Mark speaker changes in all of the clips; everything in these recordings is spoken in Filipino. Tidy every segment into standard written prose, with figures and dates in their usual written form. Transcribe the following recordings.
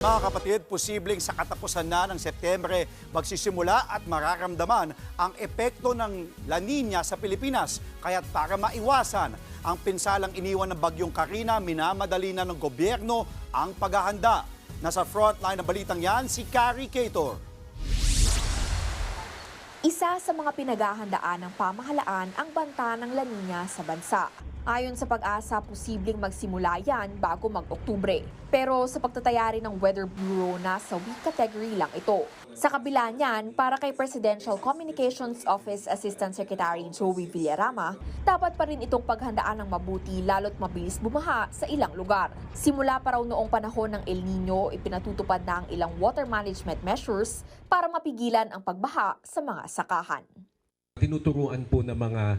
Speaker 1: Mga kapatid, posibleng sa katapusan na ng Setyembre magsisimula at mararamdaman ang epekto ng La Nina sa Pilipinas. Kaya't para maiwasan ang pinsalang iniwan ng bagyong Karina, minamadali na ng gobyerno ang paghahanda. Nasa frontline ng balitang yan, si Carrie Cator.
Speaker 2: Isa sa mga pinaghahandaan ng pamahalaan ang banta ng La Nina sa bansa. Ayon sa Pag-asa, posibleng magsimula yan bago mag-Oktubre. Pero sa pagtataya rin ng Weather Bureau, nasa weak category lang ito. Sa kabila niyan, para kay Presidential Communications Office Assistant Secretary Joey Villarama, dapat pa rin itong paghandaan ng mabuti lalo't mabilis bumaha sa ilang lugar. Simula pa raw noong panahon ng El Nino, ipinatutupad na ang ilang water management measures para mapigilan ang pagbaha sa mga sakahan.
Speaker 3: Tinuturuan po ng mga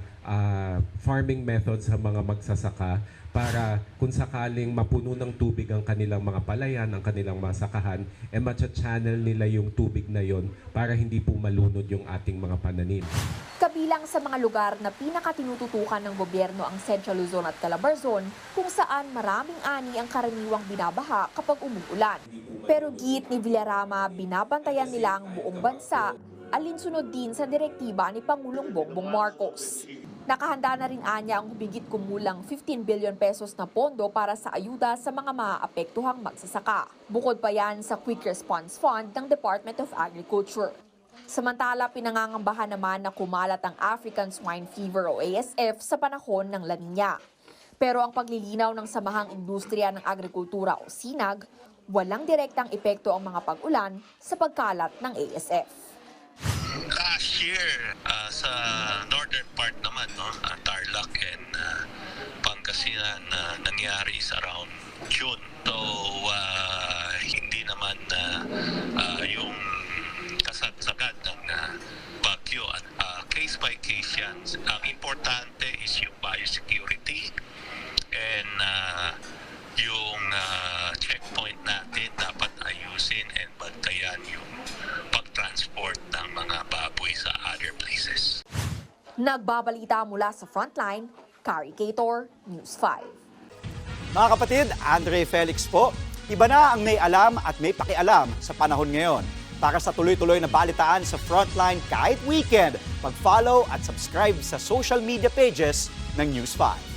Speaker 3: farming methods sa mga magsasaka para kung sakaling mapuno ng tubig ang kanilang mga palayan, ang kanilang mga sakahan, matcha-channel nila yung tubig na yon para hindi po malunod yung ating mga pananim.
Speaker 2: Kabilang sa mga lugar na pinakatinututukan ng gobyerno ang Central Luzon at Calabarzon, kung saan maraming ani ang karaniwang binabaha kapag umuulan. Pero giit ni Villarama, binabantayan nila ang buong bansa, alinsunod din sa direktiba ni Pangulong Bongbong Marcos. Nakahanda na rin anya ang humigit kumulang 15 billion pesos na pondo para sa ayuda sa mga maaapektuhang magsasaka. Bukod pa yan sa Quick Response Fund ng Department of Agriculture. Samantala, pinangangambahan naman na kumalat ang African Swine Fever o ASF sa panahon ng La Nina. Pero ang paglilinaw ng Samahang Industriya ng Agrikultura o SINAG, walang direktang epekto ang mga pag-ulan sa pagkalat ng ASF.
Speaker 4: Last year, sa northern part naman, Tarlac and Pangasinan, nangyari sa around June. So, hindi naman yung kasagsagan ng bagyo. At case by case yan. Ang importante is yung biosecurity and yung checkpoint natin dapat ayusin and bantayan yung pag-transport ng mga baboy sa other places.
Speaker 2: Nagbabalita mula sa Frontline, Carrie Cator, News 5.
Speaker 1: Mga kapatid, Andre Felix po. Iba na ang may alam at may pakialam sa panahon ngayon. Para sa tuloy-tuloy na balitaan sa Frontline kahit weekend, mag-follow at subscribe sa social media pages ng News 5.